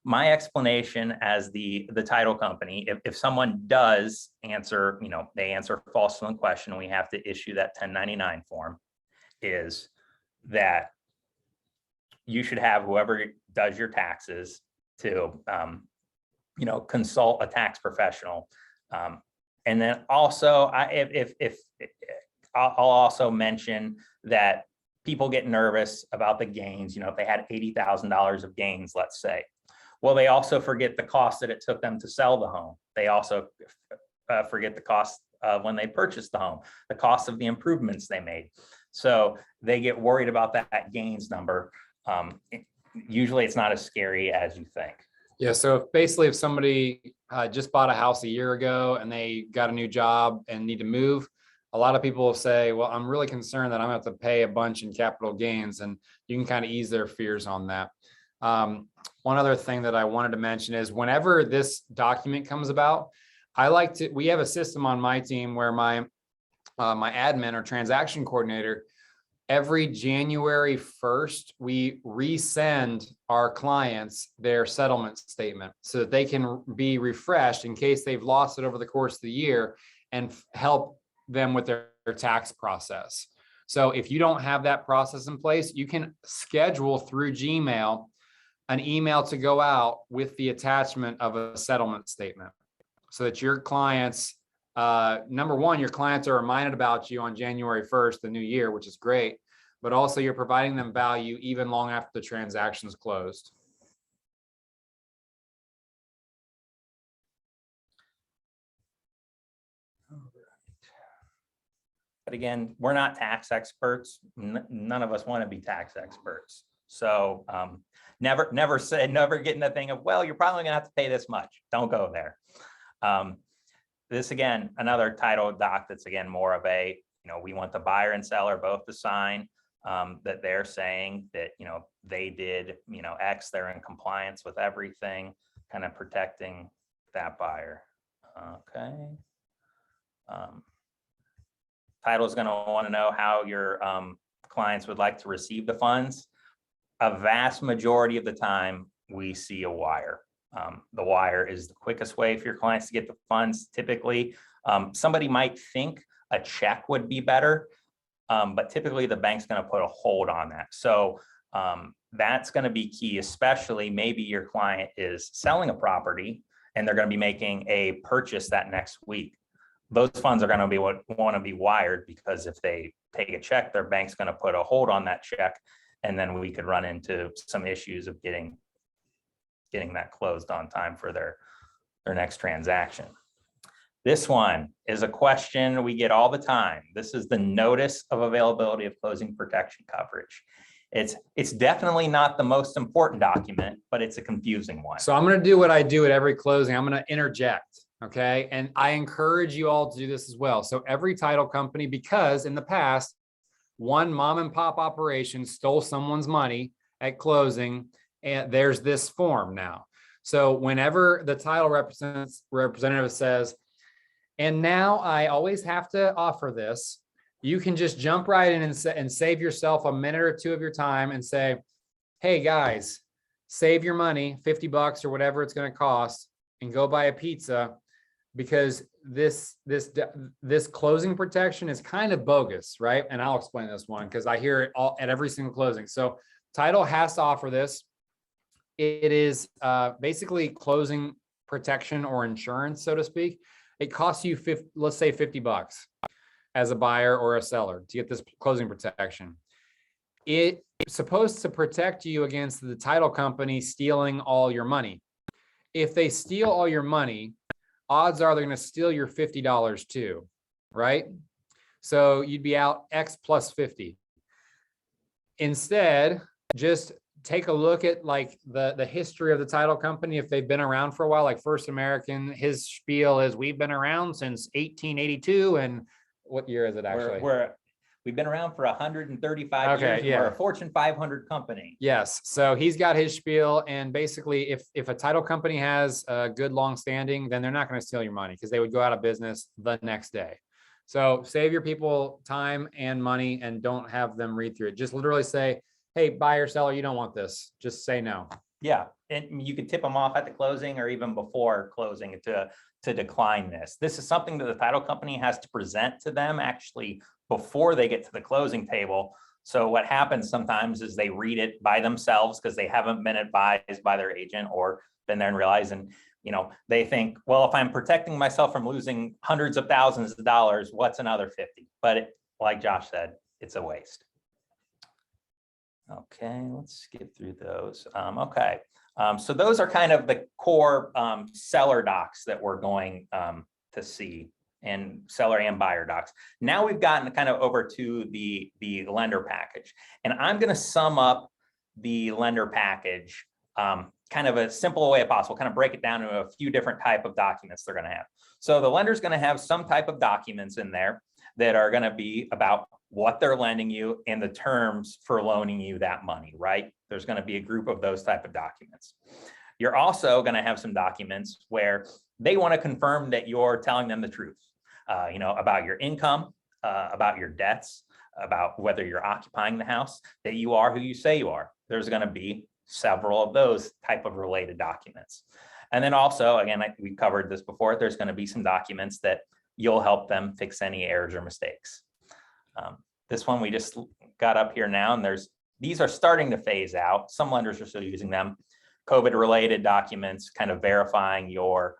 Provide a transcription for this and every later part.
my explanation as the title company, if someone does answer, they answer falsely in question, we have to issue that 1099 form, is that you should have whoever does your taxes to, consult a tax professional. And then also, I'll also mention that people get nervous about the gains. If they had $80,000 of gains, let's say, well, they also forget the cost that it took them to sell the home. They also forget the cost of when they purchased the home, the cost of the improvements they made. So they get worried about that gains number. Usually it's not as scary as you think. Yeah, so basically if somebody just bought a house a year ago and they got a new job and need to move, a lot of people will say, well, I'm really concerned that I'm gonna have to pay a bunch in capital gains, and you can kind of ease their fears on that. One other thing that I wanted to mention is whenever this document comes about, we have a system on my team where my admin or transaction coordinator, every January 1st, we resend our clients their settlement statement so that they can be refreshed in case they've lost it over the course of the year, and help them with their tax process. So if you don't have that process in place, you can schedule through Gmail an email to go out with the attachment of a settlement statement so that your clients, number one, your clients are reminded about you on January 1st, the new year, which is great, but also you're providing them value even long after the transaction is closed. But again, we're not tax experts. None of us want to be tax experts. So never get in the thing of, well, you're probably gonna have to pay this much. Don't go there. This again, another title doc that's again more of a, we want the buyer and seller both to sign that they're saying that, they did, X, they're in compliance with everything, kind of protecting that buyer. Okay. Title is going to want to know how your clients would like to receive the funds. A vast majority of the time, we see a wire. The wire is the quickest way for your clients to get the funds. Typically, somebody might think a check would be better, but typically the bank's going to put a hold on that. So that's going to be key, especially maybe your client is selling a property and they're going to be making a purchase that next week. Those funds are going to be want to be wired, because if they take a check, their bank's going to put a hold on that check, and then we could run into some issues of getting that closed on time for their next transaction. This one is a question we get all the time. This is the notice of availability of closing protection coverage. It's definitely not the most important document, but it's a confusing one. So I'm going to do what I do at every closing. I'm going to interject. Okay. And I encourage you all to do this as well. So every title company, because in the past, one mom and pop operation stole someone's money at closing, and there's this form now. So whenever the title representative says, and now I always have to offer this, you can just jump right in and save yourself a minute or two of your time and say, hey guys, save your money, $50 or whatever it's going to cost, and go buy a pizza, because this closing protection is kind of bogus, right? And I'll explain this one because I hear it all at every single closing. So title has to offer this. It is basically closing protection or insurance, so to speak. It costs you let's say $50 as a buyer or a seller to get this closing protection. It's supposed to protect you against the title company stealing all your money. If they steal all your money, odds are they're going to steal your $50 too, right? So you'd be out X plus 50. Instead, just take a look at like the history of the title company. If they've been around for a while, like First American, his spiel is, we've been around since 1882. And what year is it actually? We've been around for 135 years. And we're a Fortune 500 company. Yes. So he's got his spiel. And basically, if a title company has a good long standing, then they're not going to steal your money, because they would go out of business the next day. So save your people time and money, and don't have them read through it. Just literally say, hey, buyer, seller, you don't want this. Just say no. Yeah, and you could tip them off at the closing or even before closing to decline this. This is something that the title company has to present to them actually before they get to the closing table. So what happens sometimes is they read it by themselves because they haven't been advised by their agent or been there and realizing, they think, well, if I'm protecting myself from losing hundreds of thousands of dollars, what's another 50? But like Josh said, it's a waste. Okay, let's skip through those. Okay, so those are kind of the core seller docs that we're going to see, and seller and buyer docs. Now we've gotten kind of over to the lender package, and I'm going to sum up the lender package kind of a simple way possible, kind of break it down into a few different type of documents they're going to have. So the lender's going to have some type of documents in there that are going to be about what they're lending you and the terms for loaning you that money, right? There's going to be a group of those type of documents. You're also going to have some documents where they want to confirm that you're telling them the truth, about your income, about your debts, about whether you're occupying the house, that you are who you say you are. There's going to be several of those type of related documents. And then also, again, we covered this before, there's going to be some documents that you'll help them fix any errors or mistakes. This one we just got up here now, and these are starting to phase out. Some lenders are still using them. COVID-related documents, kind of verifying your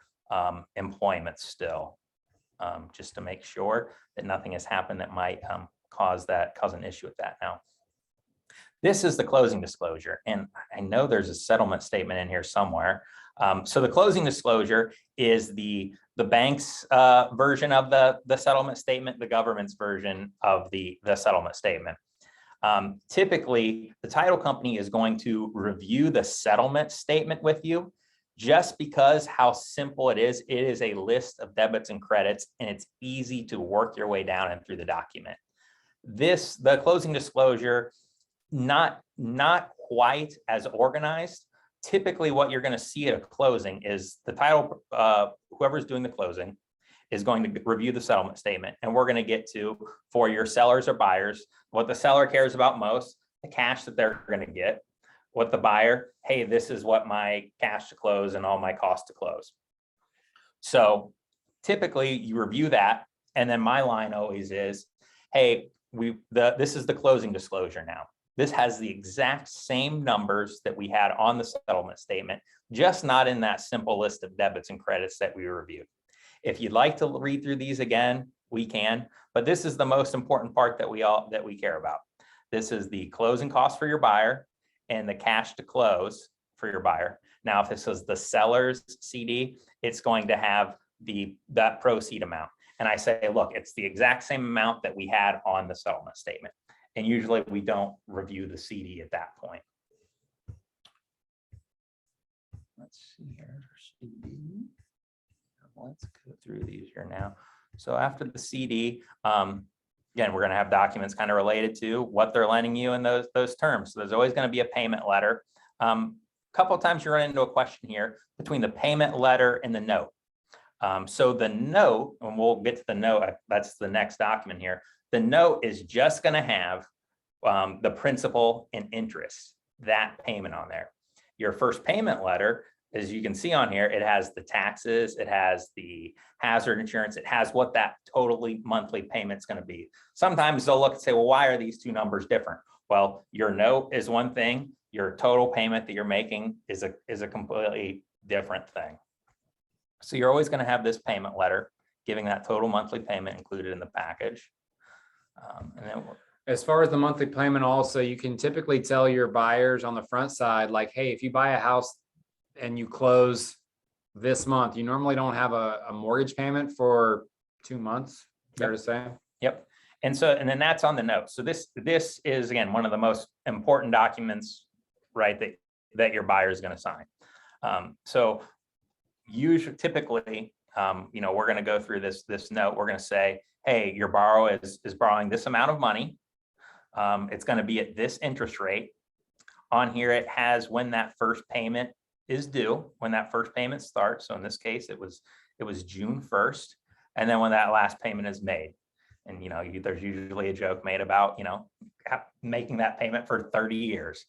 employment still, just to make sure that nothing has happened that might cause an issue with that. Now, this is the closing disclosure, and I know there's a settlement statement in here somewhere. So the closing disclosure is the bank's version of the settlement statement, the government's version of the settlement statement. Typically, the title company is going to review the settlement statement with you, just because how simple it is. It is a list of debits and credits, and it's easy to work your way down and through the document. The closing disclosure, not quite as organized. Typically, what you're going to see at a closing is the title, whoever's doing the closing is going to review the settlement statement. And we're going to get to, for your sellers or buyers, what the seller cares about most, the cash that they're going to get. What the buyer, hey, this is what my cash to close and all my costs to close. So typically you review that. And then my line always is, hey, this is the closing disclosure now. This has the exact same numbers that we had on the settlement statement, just not in that simple list of debits and credits that we reviewed. If you'd like to read through these again, we can, but this is the most important part that we care about. This is the closing cost for your buyer and the cash to close for your buyer. Now, if this is the seller's CD, it's going to have that proceed amount. And I say, look, it's the exact same amount that we had on the settlement statement. And usually we don't review the CD at that point. Let's see here. CD. Let's go through these here now. So after the CD, again, we're going to have documents kind of related to what they're lending you in those terms. So there's always going to be a payment letter. A couple of times you run into a question here between the payment letter and the note. So the note, and we'll get to the note, that's the next document here. The note is just going to have the principal and interest, that payment on there. Your first payment letter, as you can see on here, it has the taxes, it has the hazard insurance, it has what that totally monthly payment's going to be. Sometimes they'll look and say, well, why are these two numbers different? Well, your note is one thing, your total payment that you're making is a completely different thing. So you're always going to have this payment letter giving that total monthly payment included in the package. And then as far as the monthly payment, also, you can typically tell your buyers on the front side, like, hey, if you buy a house and you close this month, you normally don't have a mortgage payment for 2 months, fair to say? Yep. And then that's on the note. So this is, again, one of the most important documents, right, that your buyer is going to sign. So usually, typically, we're going to go through this note. We're going to say, hey, your borrower is borrowing this amount of money. It's going to be at this interest rate. On here, it has when that first payment is due, when that first payment starts. So in this case, it was June 1st, and then when that last payment is made. And there's usually a joke made about making that payment for 30 years.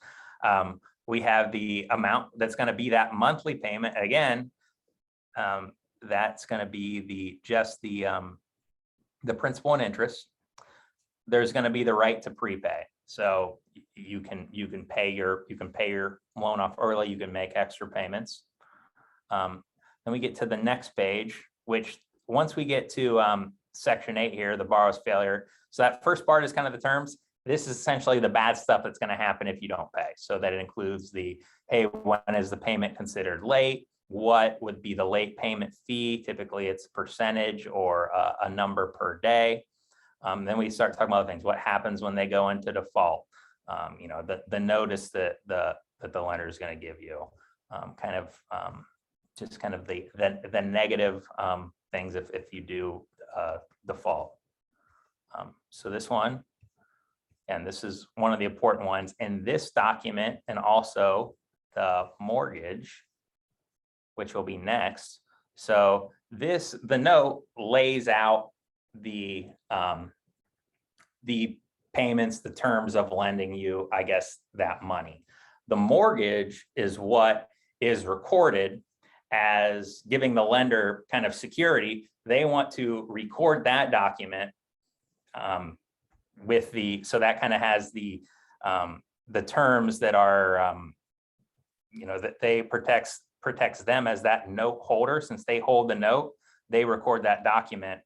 we have the amount that's going to be that monthly payment. Again, that's going to be just the principal and interest. There's going to be the right to prepay. So you can pay your loan off early. You can make extra payments. Then we get to the next page, which once we get to section 8 here, the borrower's failure. So that first part is kind of the terms. This is essentially the bad stuff that's going to happen if you don't pay. So that it includes the, hey, when is the payment considered late? What would be the late payment fee? Typically it's a percentage or a number per day. Then we start talking about things. What happens when they go into default? You know, the notice that the lender is going to give you. Just kind of the negative things if you do default. So this one, and this is one of the important ones in this document, and also the mortgage, which will be next. So the note lays out the payments, the terms of lending you, I guess, that money. The mortgage is what is recorded as giving the lender kind of security. They want to record that document so that kind of has the terms that are, you know, that they protects them as that note holder. Since they hold the note, they record that document.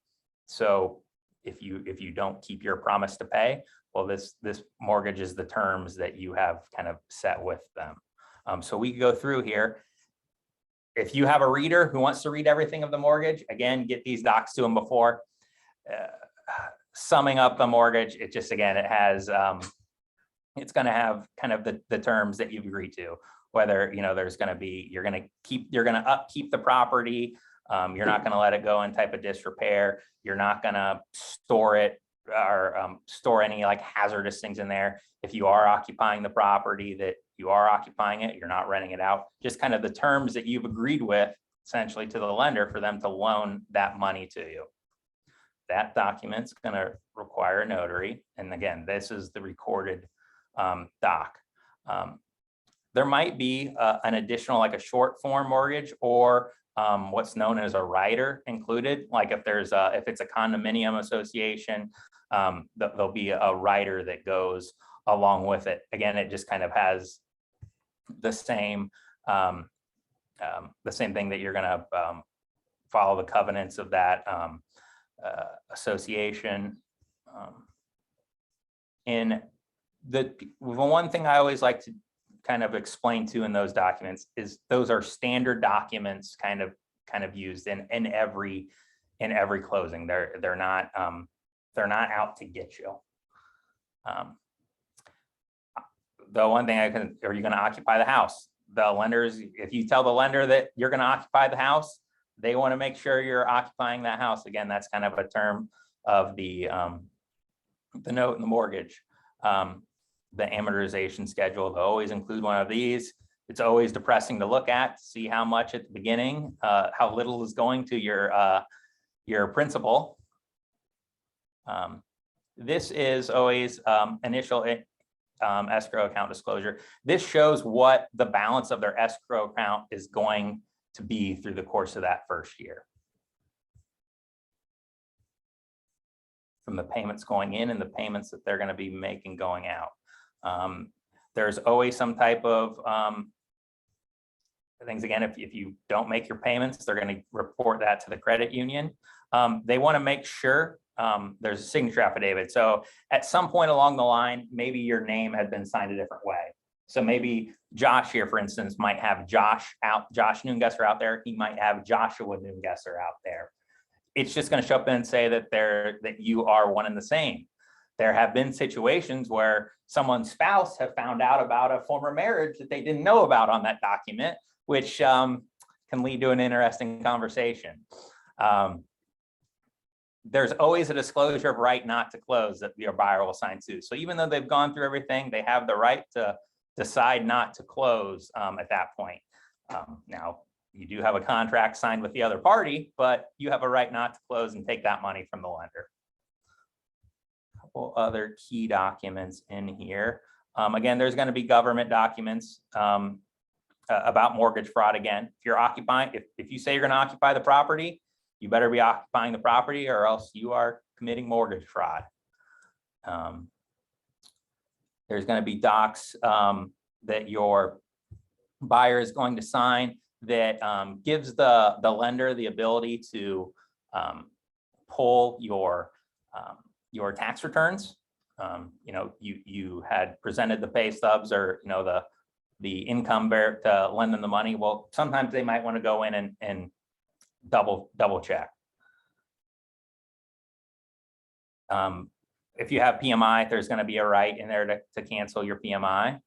So if you don't keep your promise to pay, well, this mortgage is the terms that you have kind of set with them. So we go through here. If you have a reader who wants to read everything of the mortgage, again, get these docs to them before. Summing up the mortgage, it just, again, it has, it's going to have kind of the terms that you've agreed to, whether, you know, there's going to be, you're going to upkeep the property. You're not going to let it go in type of disrepair. You're not going to store it or store any like hazardous things in there. If you are occupying the property, that you are occupying it, you're not renting it out. Just kind of the terms that you've agreed with essentially to the lender for them to loan that money to you. That document's going to require a notary. And again, this is the recorded doc. There might be an additional, like a short form mortgage, or what's known as a rider included. Like if it's a condominium association, there'll be a rider that goes along with it. Again, it just kind of has the same thing that you're going to follow the covenants of that association. In the one thing I always like to kind of explain to in those documents is those are standard documents kind of used in every closing. They're not out to get you. The one thing are you going to occupy the house? The lenders, if you tell the lender that you're going to occupy the house, they want to make sure you're occupying that house. Again, that's kind of a term of the note and the mortgage. The amortization schedule, they'll always include one of these. It's always depressing to look at, see how much at the beginning, how little is going to your principal. This is always initial escrow account disclosure. This shows what the balance of their escrow account is going to be through the course of that first year. From the payments going in and the payments that they're going to be making going out. There's always some type of things. Again, if you don't make your payments, they're going to report that to the credit union. They want to make sure there's a signature affidavit. So at some point along the line, maybe your name had been signed a different way. So maybe Josh here, for instance, might have Josh Nungesser out there. He might have Joshua Nungesser out there. It's just going to show up and say that you are one and the same. There have been situations where someone's spouse have found out about a former marriage that they didn't know about on that document, which can lead to an interesting conversation. There's always a disclosure of right not to close that your buyer will sign to. So even though they've gone through everything, they have the right to decide not to close at that point. Now, you do have a contract signed with the other party, but you have a right not to close and take that money from the lender. A couple other key documents in here. Again, there's going to be government documents about mortgage fraud. Again, if you're occupying, if you say you're going to occupy the property, you better be occupying the property or else you are committing mortgage fraud. There's going to be docs that your buyer is going to sign that gives the lender the ability to pull your tax returns. You had presented the pay stubs or the income bear to lend them the money. Well, sometimes they might want to go in and double check. If you have PMI, there's going to be a right in there to cancel your PMI.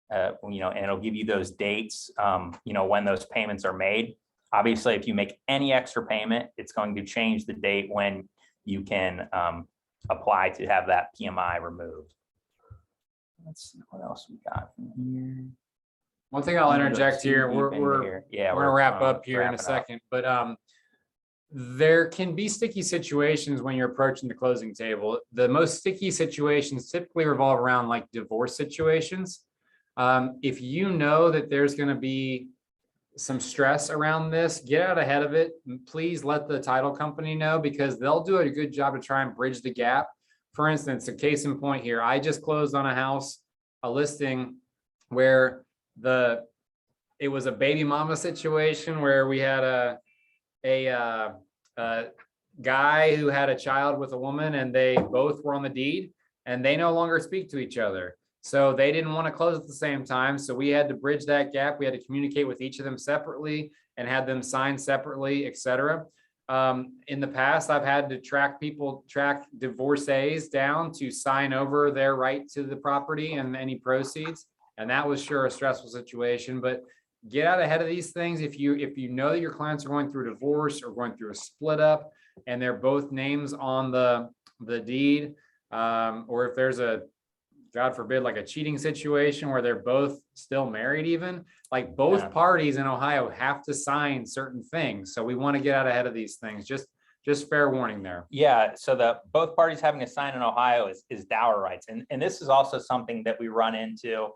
And it'll give you those dates, when those payments are made. Obviously, if you make any extra payment, it's going to change the date when you can apply to have that PMI removed. Let's see what else we got from here. One thing I'll interject here, we're gonna wrap up here in a second, but there can be sticky situations when you're approaching the closing table. The most sticky situations typically revolve around like divorce situations. If you know that there's going to be some stress around this, get out ahead of it. Please let the title company know, because they'll do a good job to try and bridge the gap. For instance, a case in point here, I just closed on a listing where it was a baby mama situation where we had a guy who had a child with a woman, and they both were on the deed and they no longer speak to each other. So they didn't want to close at the same time. So we had to bridge that gap. We had to communicate with each of them separately and had them sign separately, et cetera. In the past, I've had to track divorcees down to sign over their right to the property and any proceeds. And that was sure a stressful situation, but get out ahead of these things. If you know that your clients are going through a divorce or going through a split up and they're both names on the deed, or if there's a, God forbid, like a cheating situation where they're both still married, even like both parties in Ohio have to sign certain things. So we want to get out ahead of these things. Just fair warning there. Yeah. So both parties having to sign in Ohio is dower rights. And this is also something that we run into.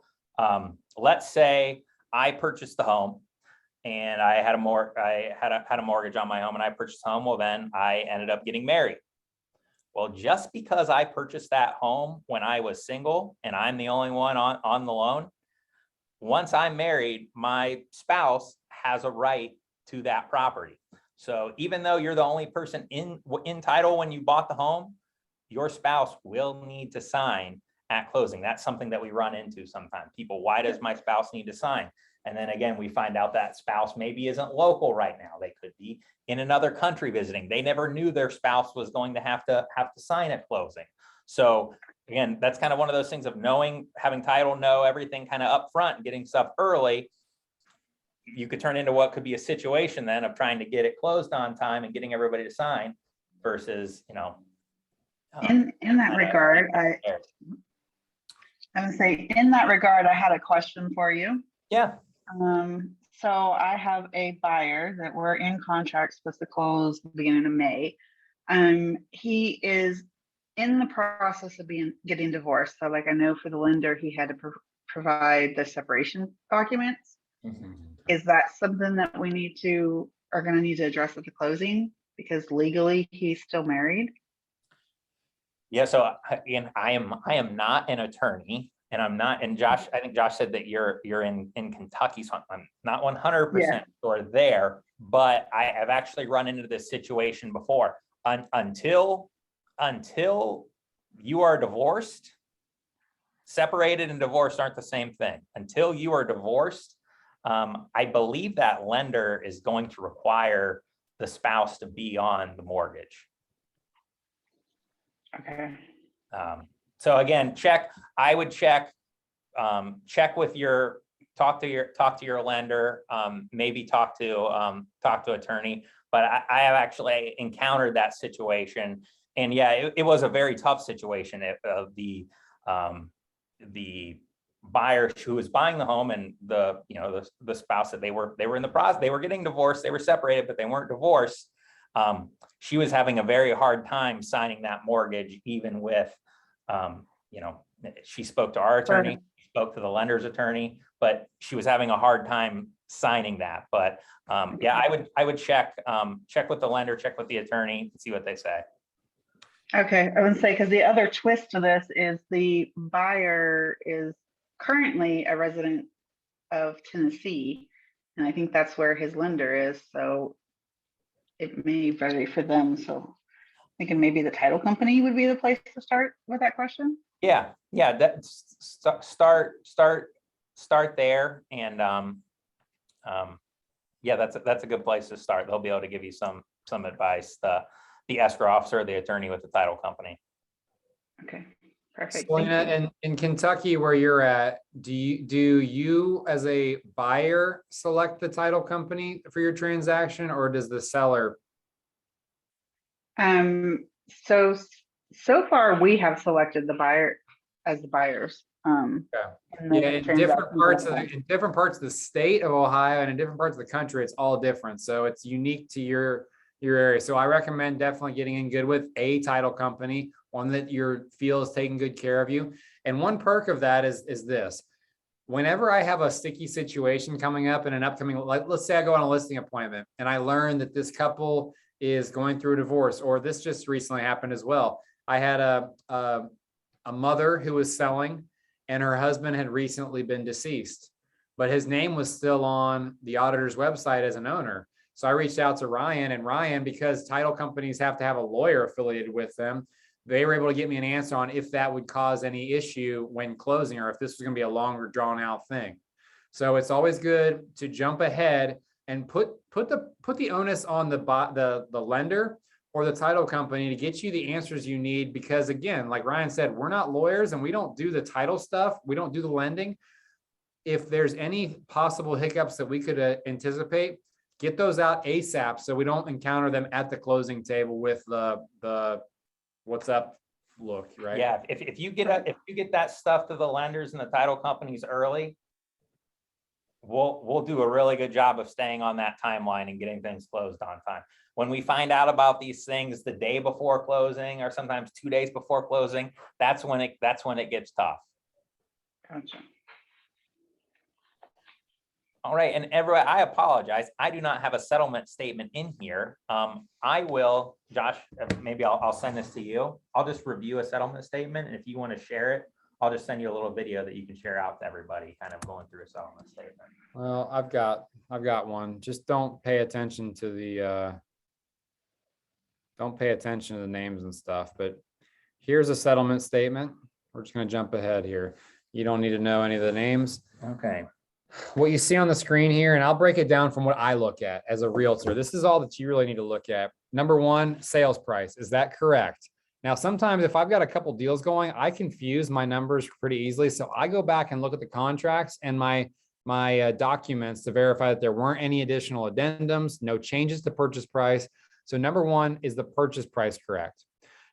Let's say I purchased the home and I had a mortgage on my home and I purchased the home. Well, then I ended up getting married. Well, just because I purchased that home when I was single and I'm the only one on the loan, once I'm married, my spouse has a right to that property. So even though you're the only person in title when you bought the home, your spouse will need to sign at closing. That's something that we run into sometimes. People, why does my spouse need to sign? And then again, we find out that spouse maybe isn't local right now. They could be in another country visiting. They never knew their spouse was going to have to sign at closing. So again, that's kind of one of those things of having title, know everything kind of up front and getting stuff early. You could turn into what could be a situation then of trying to get it closed on time and getting everybody to sign versus, in that regard, I would say in that regard, I had a question for you. Yeah. So I have a buyer that we're in contract, supposed to close beginning of May. He is in the process of getting divorced. So like I know for the lender, he had to provide the separation documents. Mm-hmm. Is that something that we are going to need to address at the closing, because legally he's still married? Yeah. So again, I am not an attorney. And I'm not, and Josh, I think Josh said that you're in Kentucky, so I'm not 100% sure there, but I have actually run into this situation before. Until you are divorced, separated and divorced aren't the same thing. Until you are divorced, I believe that lender is going to require the spouse to be on the mortgage. Okay. So again, I would check with talk to your lender, maybe talk to attorney, but I have actually encountered that situation. And yeah, it was a very tough situation. The buyer who was buying the home and the spouse that they were in the process, they were getting divorced, they were separated, but they weren't divorced. She was having a very hard time signing that mortgage, even with, She spoke to our attorney, spoke to the lender's attorney, but she was having a hard time signing that. But yeah, I would check with the lender, check with the attorney, and see what they say. Okay, I would say, because the other twist to this is the buyer is currently a resident of Tennessee, and I think that's where his lender is, so it may vary for them. So thinking maybe the title company would be the place to start with that question. Yeah, that start there, and yeah, that's a good place to start. They'll be able to give you some advice. The escrow officer, the attorney with the title company. Okay, perfect. Selena, in Kentucky, where you're at, do you as a buyer select the title company for your transaction, or does the seller? So far we have selected the buyer as the buyers. Yeah, in different parts of the state of Ohio and in different parts of the country, it's all different. So it's unique to your area. So I recommend definitely getting in good with a title company, one that you feel is taking good care of you. And one perk of that is this. Whenever I have a sticky situation coming up in an upcoming, let's say I go on a listing appointment and I learn that this couple is going through a divorce, or this just recently happened as well. I had a mother who was selling, and her husband had recently been deceased, but his name was still on the auditor's website as an owner. So I reached out to Ryan, and Ryan, because title companies have to have a lawyer affiliated with them, they were able to get me an answer on if that would cause any issue when closing, or if this was going to be a longer drawn out thing. So it's always good to jump ahead and put the onus on the lender or the title company to get you the answers you need. Because again, like Ryan said, we're not lawyers and we don't do the title stuff. We don't do the lending. If there's any possible hiccups that we could anticipate, get those out ASAP so we don't encounter them at the closing table with the what's up look, right? Yeah, if you get that stuff to the lenders and the title companies early, we'll do a really good job of staying on that timeline and getting things closed on time. When we find out about these things the day before closing, or sometimes 2 days before closing, that's when it gets tough. Gotcha. All right, and everyone, I apologize. I do not have a settlement statement in here. I will, Josh, maybe I'll send this to you. I'll just review a settlement statement, and if you want to share it, I'll just send you a little video that you can share out to everybody, kind of going through a settlement statement. Well, I've got one. Just don't pay attention to the names and stuff. But here's a settlement statement. We're just going to jump ahead here. You don't need to know any of the names. Okay. What you see on the screen here, and I'll break it down from what I look at as a realtor. This is all that you really need to look at. Number one, sales price. Is that correct? Now, sometimes if I've got a couple deals going, I confuse my numbers pretty easily. So I go back and look at the contracts and my documents to verify that there weren't any additional addendums, no changes to purchase price. So number one, is the purchase price correct?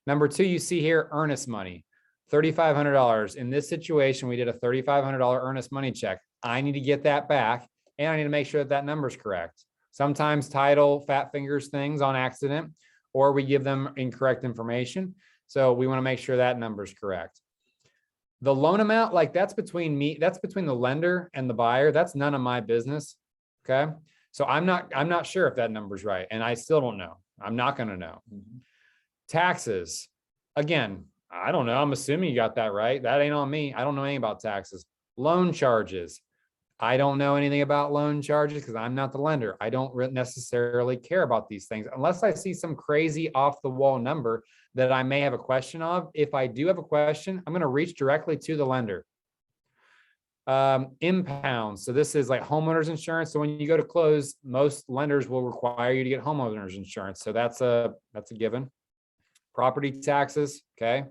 Number two, you see here, earnest money, $3,500. In this situation, we did a $3,500 earnest money check. I need to get that back, and I need to make sure that that number is correct. Sometimes title fat fingers things on accident, or we give them incorrect information. So we want to make sure that number is correct. The loan amount, like that's between the lender and the buyer. That's none of my business. Okay. So I'm not sure if that number's right. And I still don't know. I'm not going to know. Taxes. Again, I don't know. I'm assuming you got that right. That ain't on me. I don't know anything about taxes. Loan charges. I don't know anything about loan charges because I'm not the lender. I don't necessarily care about these things unless I see some crazy off the wall number that I may have a question of. If I do have a question, I'm going to reach directly to the lender. Impounds. So this is like homeowners insurance. So when you go to close, most lenders will require you to get homeowners insurance. So that's a given. Property taxes. Okay.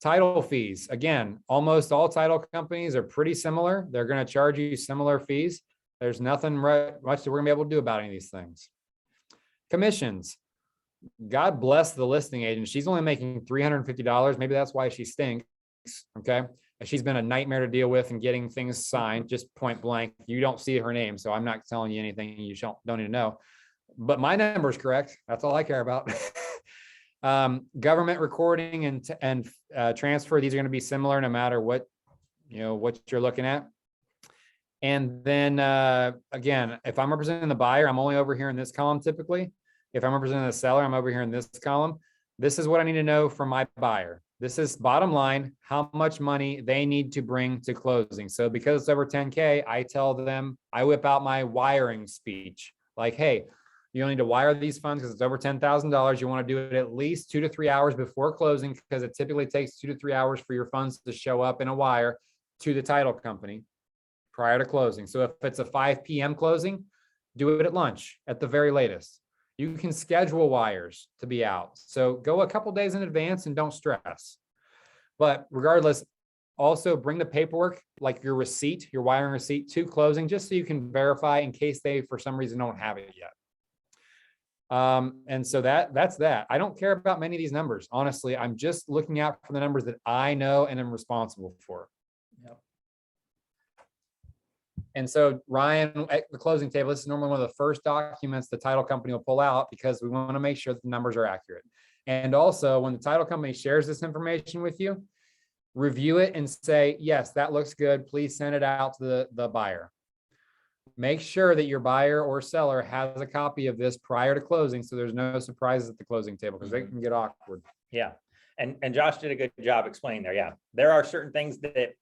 Title fees. Again, almost all title companies are pretty similar. They're going to charge you similar fees. There's nothing much that we're going to be able to do about any of these things. Commissions. God bless the listing agent. She's only making $350. Maybe that's why she stinks. Okay. She's been a nightmare to deal with and getting things signed, just point blank. You don't see her name, so I'm not telling you anything you don't need to know. But my number is correct. That's all I care about. Government recording and transfer, these are going to be similar no matter what, what you're looking at. And then again, if I'm representing the buyer, I'm only over here in this column typically. If I'm representing the seller, I'm over here in this column. This is what I need to know from my buyer. This is bottom line, how much money they need to bring to closing. So because it's over 10K, I tell them, I whip out my wiring speech. Like, hey, you need to wire these funds because it's over $10,000. You want to do it at least 2 to 3 hours before closing, because it typically takes 2 to 3 hours for your funds to show up in a wire to the title company prior to closing. So if it's a 5 p.m. closing, do it at lunch at the very latest. You can schedule wires to be out. So go a couple days in advance and don't stress. But regardless, also bring the paperwork, like your receipt, your wiring receipt to closing, just so you can verify in case they, for some reason, don't have it yet. And so that's that. I don't care about many of these numbers. Honestly, I'm just looking out for the numbers that I know and am responsible for. Yep. And so Ryan, at the closing table, this is normally one of the first documents the title company will pull out, because we want to make sure that the numbers are accurate. And also, when the title company shares this information with you, review it and say, yes, that looks good. Please send it out to the buyer. Make sure that your buyer or seller has a copy of this prior to closing, so there's no surprises at the closing table, because they can get awkward. Yeah. And Josh did a good job explaining there. Yeah. There are certain things that,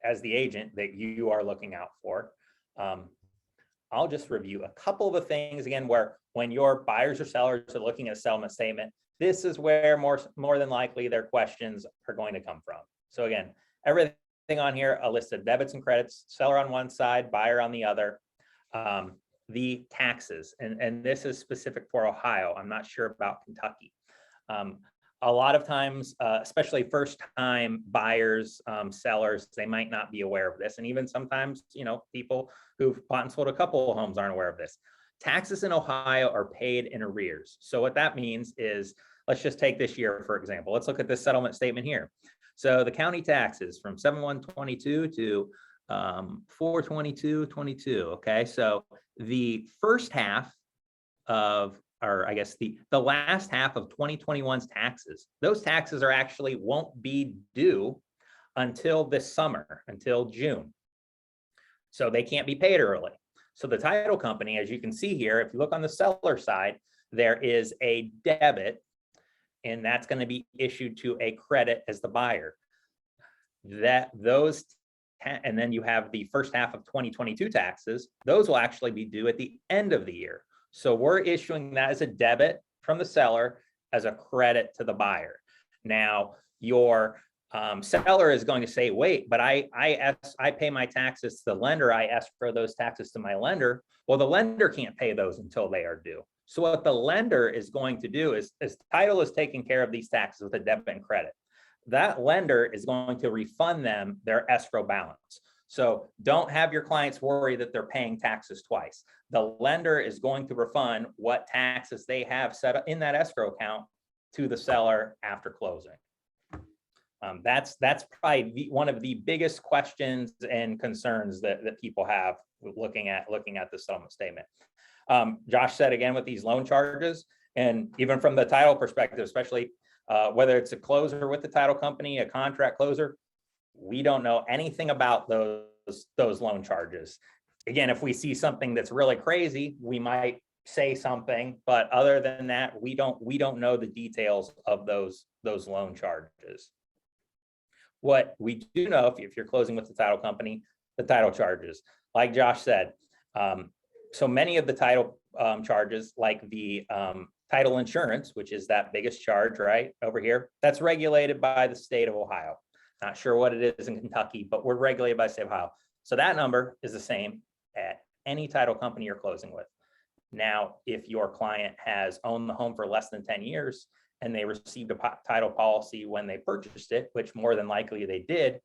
as the agent, that you are looking out for. I'll just review a couple of the things again, where when your buyers or sellers are looking at a settlement statement, this is where more than likely their questions are going to come from. So again, everything on here, a list of debits and credits, seller on one side, buyer on the other. The taxes, and this is specific for Ohio. I'm not sure about Kentucky. A lot of times, especially first-time buyers, sellers, they might not be aware of this. And even sometimes, people who've bought and sold a couple of homes aren't aware of this. Taxes in Ohio are paid in arrears. So what that means is, let's just take this year, for example. Let's look at this settlement statement here. So the county taxes from 7/1/22 to 4/22/22. Okay, so the first half of, or I guess the last half of 2021's taxes, those taxes are actually won't be due until this summer, until June. So they can't be paid early. So the title company, as you can see here, if you look on the seller side, there is a debit, and that's going to be issued to a credit as the buyer. And then you have the first half of 2022 taxes. Those will actually be due at the end of the year. So we're issuing that as a debit from the seller as a credit to the buyer. Now, your seller is going to say, wait, but I pay my taxes to the lender. I escrow those taxes to my lender. Well, the lender can't pay those until they are due. So what the lender is going to do is title is taking care of these taxes with a debit and credit. That lender is going to refund them their escrow balance. So don't have your clients worry that they're paying taxes twice. The lender is going to refund what taxes they have set up in that escrow account to the seller after closing. That's probably one of the biggest questions and concerns that people have looking at the settlement statement. Josh said again with these loan charges, and even from the title perspective, especially whether it's a closer with the title company, a contract closer, we don't know anything about those loan charges. Again, if we see something that's really crazy, we might say something, but other than that, we don't know the details of those loan charges. What we do know, if you're closing with the title company, the title charges, like Josh said, so many of the title charges, like the title insurance, which is that biggest charge right over here, that's regulated by the state of Ohio. Not sure what it is in Kentucky, but we're regulated by the state of Ohio. So that number is the same at any title company you're closing with. Now, if your client has owned the home for less than 10 years and they received a title policy when they purchased it, which more than likely they did,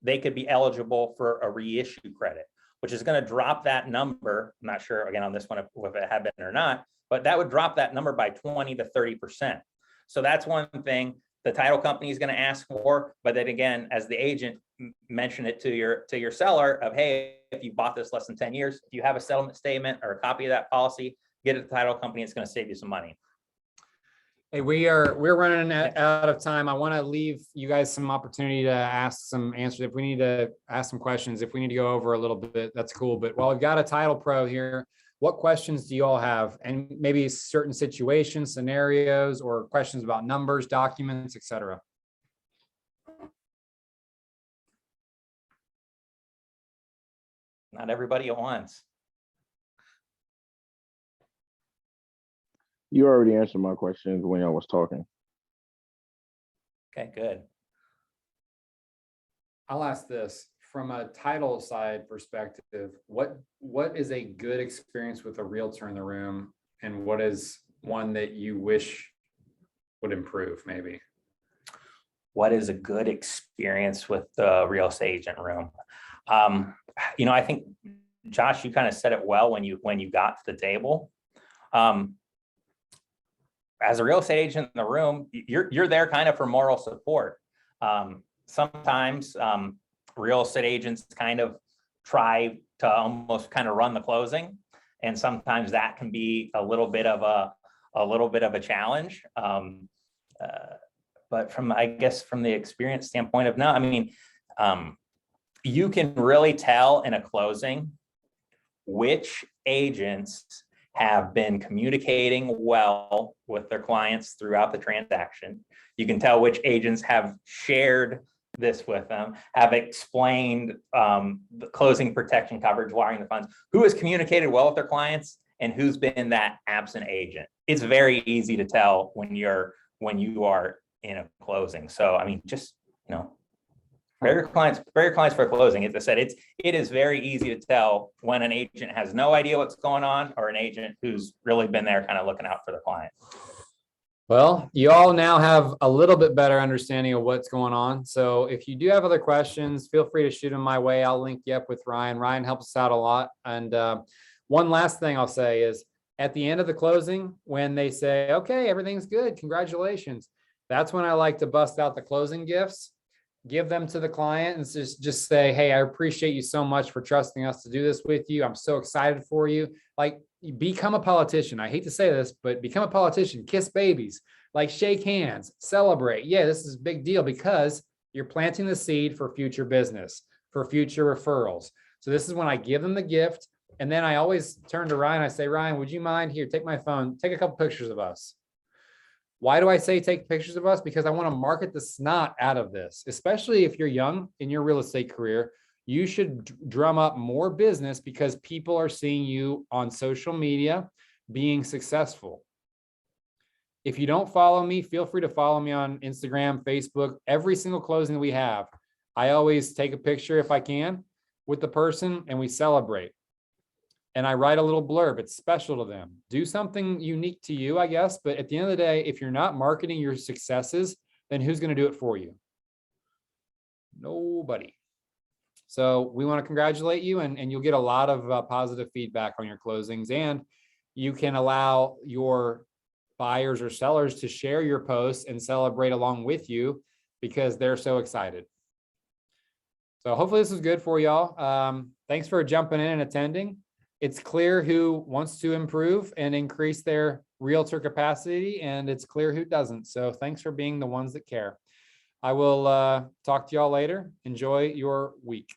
they could be eligible for a reissue credit, which is going to drop that number. I'm not sure again on this one if it had been or not, but that would drop that number by 20 to 30%. So that's one thing the title company is going to ask for. But then again, as the agent, mention it to your seller of, hey, if you bought this less than 10 years, if you have a settlement statement or a copy of that policy, get it to the title company. It's going to save you some money. Hey, we're running out of time. I want to leave you guys some opportunity to ask some answers. If we need to ask some questions, if we need to go over a little bit, that's cool. But while we've got a title pro here, what questions do you all have? And maybe certain situations, scenarios, or questions about numbers, documents, etc. Not everybody at once. You already answered my questions when I was talking. Okay, good. I'll ask this from a title side perspective. What is a good experience with a realtor in the room, and what is one that you wish would improve maybe? What is a good experience with the real estate agent room? I think, Josh, you kind of said it well when you got to the table. As a real estate agent in the room, you're there kind of for moral support. Sometimes real estate agents kind of try to almost kind of run the closing, and sometimes that can be a little bit of a challenge. But from the experience standpoint of, no, I mean, you can really tell in a closing which agents have been communicating well with their clients throughout the transaction. You can tell which agents have shared this with them, have explained the closing protection coverage, wiring the funds, who has communicated well with their clients, and who's been that absent agent. It's very easy to tell when you are in a closing. So, I mean, just, prepare your clients for a closing. As I said, it is very easy to tell when an agent has no idea what's going on, or an agent who's really been there kind of looking out for the client. Well, you all now have a little bit better understanding of what's going on. So if you do have other questions, feel free to shoot them my way. I'll link you up with Ryan. Ryan helps us out a lot. And one last thing I'll say is, at the end of the closing, when they say, okay, everything's good, congratulations, that's when I like to bust out the closing gifts, give them to the client, and just say, hey, I appreciate you so much for trusting us to do this with you. I'm so excited for you. Like, become a politician. I hate to say this, but become a politician. Kiss babies, like shake hands, celebrate. Yeah, this is a big deal because you're planting the seed for future business, for future referrals. So this is when I give them the gift. And then I always turn to Ryan. I say, Ryan, would you mind here? Take my phone, take a couple pictures of us. Why do I say take pictures of us? Because I want to market the snot out of this, especially if you're young in your real estate career. You should drum up more business because people are seeing you on social media being successful. If you don't follow me, feel free to follow me on Instagram, Facebook. Every single closing that we have, I always take a picture if I can with the person and we celebrate. And I write a little blurb. It's special to them. Do something unique to you, I guess. But at the end of the day, if you're not marketing your successes, then who's going to do it for you? Nobody. So we want to congratulate you, and you'll get a lot of positive feedback on your closings, and you can allow your buyers or sellers to share your posts and celebrate along with you because they're so excited. So hopefully this is good for y'all. Thanks for jumping in and attending. It's clear who wants to improve and increase their realtor capacity, and it's clear who doesn't. So thanks for being the ones that care. I will talk to y'all later. Enjoy your week.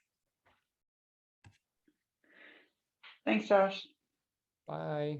Thanks, Josh. Bye.